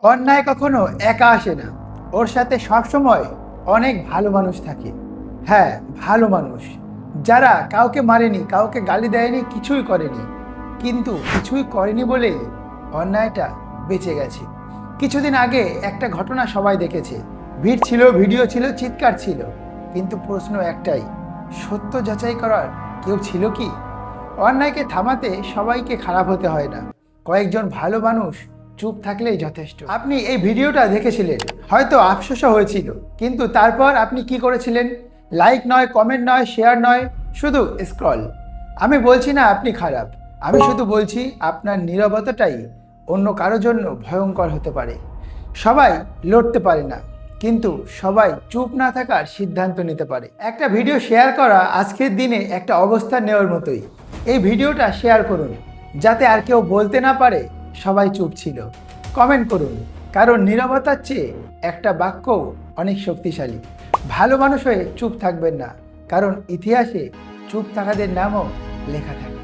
অন্যায় কখনো একা আসে না, ওর সাথে সবসময় অনেক ভালো মানুষ থাকে। হ্যাঁ, ভালো মানুষ, যারা কাউকে মারেনি, কাউকে গালি দেয়নি, কিছুই করেনি, কিন্তু কিছুই করেনি বলেই অন্যায়টা বেঁচে গেছে। কিছুদিন আগে একটা ঘটনা সবাই দেখেছে, ভিড় ছিল, ভিডিও ছিল, চিৎকার ছিল, কিন্তু প্রশ্ন একটাই, সত্য যাচাই করার কেউ ছিল কি? অন্যায়কে থামাতে সবাইকে খারাপ হতে হয় না, কয়েকজন ভালো মানুষ চুপ থাকলেই যথেষ্ট। আপনি এই ভিডিওটা দেখেছিলেন, হয়তো আফসোসও হয়েছিল, কিন্তু তারপর আপনি কি করেছিলেন? লাইক নয়, কমেন্ট নয়, শেয়ার নয়, শুধু স্ক্রল। আমি বলছি না আপনি খারাপ, আমি শুধু বলছি আপনার নীরবতাটাই অন্য কারোর জন্য ভয়ঙ্কর হতে পারে। সবাই লড়তে পারে না, কিন্তু সবাই চুপ না থাকার সিদ্ধান্ত নিতে পারে। একটা ভিডিও শেয়ার করা আজকের দিনে একটা অবস্থান নেওয়ার মতোই। এই ভিডিওটা শেয়ার করুন, যাতে আর কেউ বলতে না পারে সবাই চুপ ছিল। কমেন্ট করুন, কারণ নীরবতার চেয়ে একটা বাক্য অনেক শক্তিশালী। ভালো মানুষ হয়ে চুপ থাকবেন না, কারণ ইতিহাসে চুপ থাকাদের নামও লেখা থাকে।